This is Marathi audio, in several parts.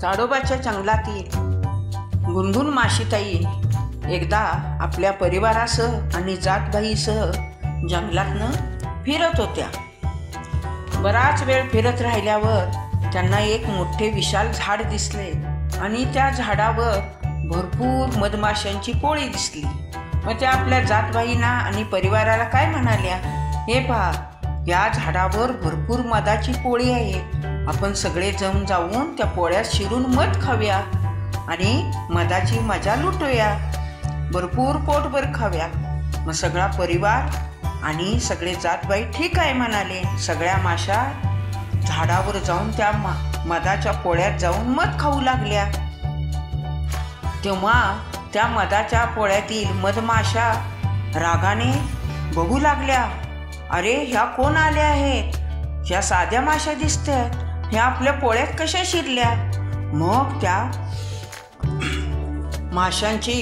ताडोबाच्या जंगलातील गुणगुण माशीताई एकदा आपल्या परिवारासह आणि जातभाईसह जंगलातनं फिरत होत्या. बराच वेळ फिरत राहिल्यावर त्यांना एक मोठे विशाल झाड दिसले आणि त्या झाडावर भरपूर मधमाशांची पोळी दिसली. मग त्या आपल्या जातभाईंना आणि परिवाराला काय म्हणाल्या, हे पहा, या झाडावर भरपूर मधाची पोळी आहे. आपण सगळे जम जाऊन त्या पोळ्यात शिरून मध खाऊया आणि मधाची मजा लुटूया, भरपूर पोटभर खाव्या. मग सगळा परिवार आणि सगळे जातभाई ठीक आहे म्हणाले. सगळ्या माशा झाडावर जाऊन त्या मधाच्या पोळ्यात जाऊन मध खाऊ लागल्या. तेव्हा त्या मधाच्या पोळ्यातील मधमाशा रागाने बघू लागल्या, अरे ह्या कोण आल्या आहेत? ह्या साध्या माशा दिसतात, ह्या आपल्या पोळ्यात कशा शिरल्या? मग त्या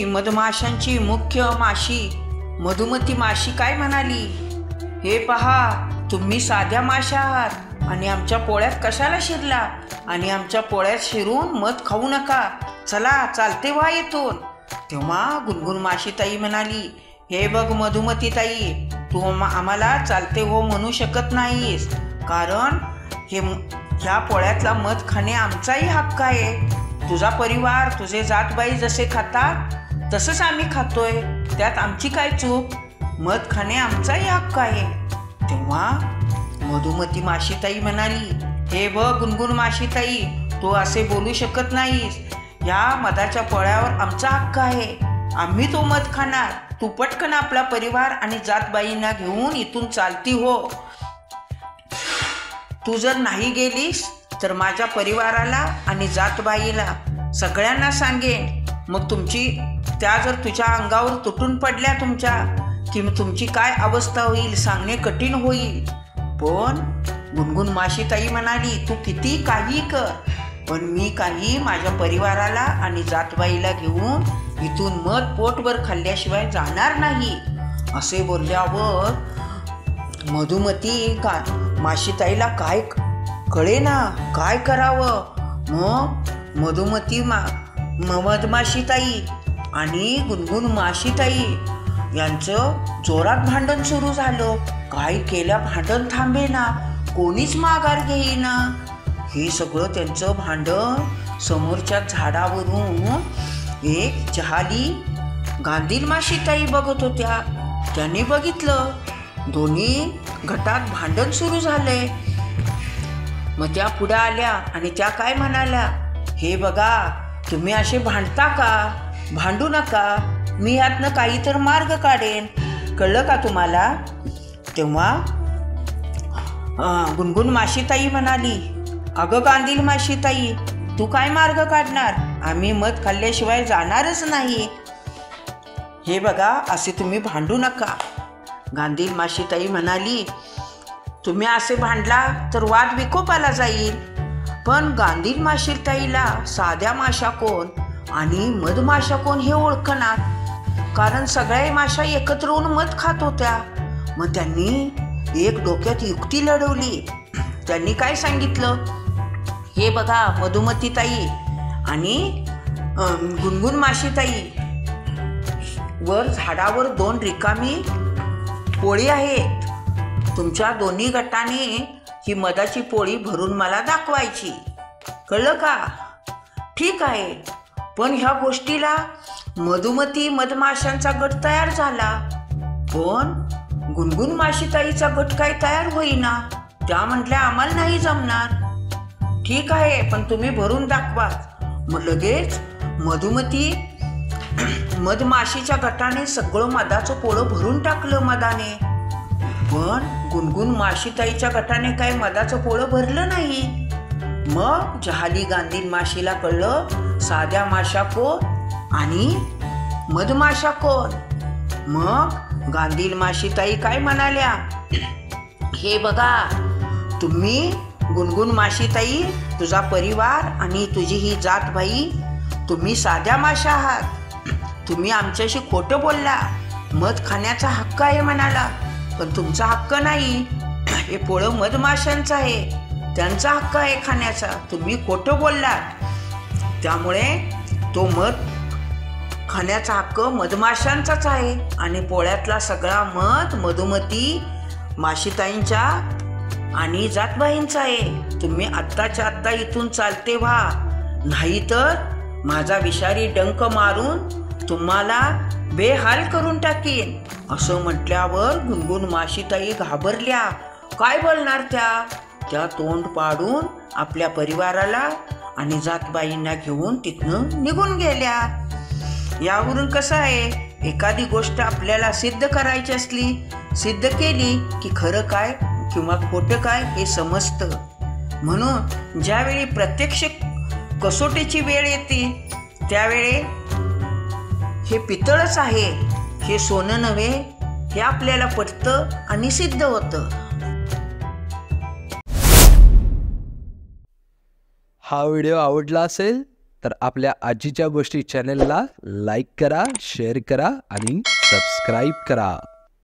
मधमाशांची मुख्य माशी मधुमती माशी काय म्हणाली, हे पहा, तुम्ही साध्या माशा आहात आणि आमच्या पोळ्यात कशाला शिरला आणि आमच्या पोळ्यात शिरून मध खाऊ नका, चला चालते व्हा येतून. तेव्हा गुणगुण माशीताई म्हणाली, हे बघ मधुमती ताई, तू आम्हाला चालते हो म्हणू शकत नाहीस, कारण ह्या पोळ्यातला मध खाणे आमचाही हक्क आहे. तुझा परिवार, तुझे जातबाई जसे खातात तसंच आम्ही खातोय, त्यात आमची काय चूक? मध खाणे आमचाही हक्क आहे. तेव्हा मधुमती माशीताई म्हणाली, हे बघ गुणगुण माशीताई, तू असे बोलू शकत नाहीस, या मधाच्या पोळ्यावर आमचा हक्क आहे, आम्ही तो मध खाणार. तू पटकन आपला परिवार आणि जातबाईंना घेऊन इथून चालती हो. तू जर नाही गेलीस तर माझ्या परिवाराला आणि जातबाईला सगळ्यांना सांगेन. मग त्या जर तुझ्या अंगावर तुटून पडल्या की तुमची काय अवस्था होईल सांगणे कठीण होईल. पण गुणगुण माशीताई म्हणाली, तू किती काही कर, पण मी काही माझ्या परिवाराला आणि जातबाईला घेऊन इथून मध पोटभर खाल्ल्याशिवाय जाणार नाही. असे बोलल्यावर मधुमती माशीताईला काय कळेना काय करावं. मग मधुमती मधमाशीताई आणि गुणगुण माशीताई यांचं जोरात भांडण सुरू झालं. काय केल्या भांडण थांबेना, कोणीच माघार घेईना. हे सगळं त्यांचं भांडण समोरच्या झाडावरून एक जहाली गांधील माशीताई बघत होत्या. त्याने बघितलं दोन्ही गटात भांडण सुरू झाले. मग त्या पुढे आल्या आणि त्या काय म्हणाल्या, हे बघा, तुम्ही असे भांडता का? भांडू नका, मी यातनं काहीतरी मार्ग काढेन, कळलं का तुम्हाला? तेव्हा गुणगुण माशीताई म्हणाली, अगं गांधील माशीताई, तू काय मार्ग काढणार? आम्ही मध खाल्ल्याशिवाय जाणारच नाही. हे बघा, असे तुम्ही भांडू नका. गांधील माशीताई म्हणाली, तुम्ही असे भांडला तर वाद विकोपाला जाईल. पण गांधील माशीताईला साध्या माशा कोण आणि मधमाशा कोण हे ओळखणार, कारण सगळ्या माशा एकत्र होऊन मध खात होत्या. मग त्यांनी एक डोक्यात युक्ती लढवली. त्यांनी काय सांगितलं, हे बघा मधुमती ताई आणि गुणगुण माशीताई, वर झाडावर 2 रिकामी पोळी आहेत. तुमच्या दोन्ही गटाने ही मधाची पोळी भरून मला दाखवायची, कळलं का? ठीक आहे. पण ह्या गोष्टीला मधुमती मधमाशांचा गट तयार झाला, पण गुणगुण माशीताईचा गट काय तयार होईना. त्या म्हटल्या, आम्हाला नाही जमणार. ठीक आहे, पण तुम्ही भरून दाखवा. मग लगेच मधुमती मधमाशीच्या गटाने सगळं मधाचं पोळं भरून टाकलं मधाने. पण गुणगुण माशीताईच्या गटाने काय मधाचं पोळं भरलं नाही. मग जहाली गांधील माशीला कळलं साध्या माशा कोण आणि मधमाशा कोण. मग गांधील माशीताई काय म्हणाल्या, हे बघा, तुम्ही गुणगुण माशीताई, तुझा परिवार आणि तुझी ही जातभाई, तुम्ही साध्या माशा आहात. तुम्ही आमच्याशी खोटं बोलला. मध खाण्याचा हक्क आहे म्हणाला, पण तुमचा हक्क नाही. हे पोळं मधमाशांचं आहे, त्यांचा हक्क आहे खाण्याचा. तुम्ही खोटं बोललात. त्यामुळे तो मध खाण्याचा हक्क मधमाशांचाच आहे आणि पोळ्यातला सगळा मध मधुमती माशीताईंच्या आणि जातबाईंचा आहे. तुम्ही आत्ताच्या आत्ता इथून चालते व्हा, नाहीतर माझा विषारी डंक मारून तुम्हाला बेहाल करून टाकीन. असं म्हटल्यावर गुणगुण माशीताई घाबरल्या. काय बोलणार त्या तोंड पाडून आपल्या परिवाराला आणि जातबाईंना घेऊन तिथनं निघून गेल्या. यावरून कसं आहे, एखादी गोष्ट आपल्याला सिद्ध करायची असली, सिद्ध केली की खरं काय किंवा खोटं काय हे समजतं. म्हणून ज्यावेळी प्रत्यक्ष कसोटीची वेळ येते त्यावेळी हे पितळच आहे, हे सोनं नव्हे, हे आपल्याला पटतं आणि सिद्ध होतं. हा व्हिडिओ आवडला असेल तर आपल्या आजीच्या गोष्टी चॅनलला लाईक करा, शेअर करा आणि सबस्क्राईब करा.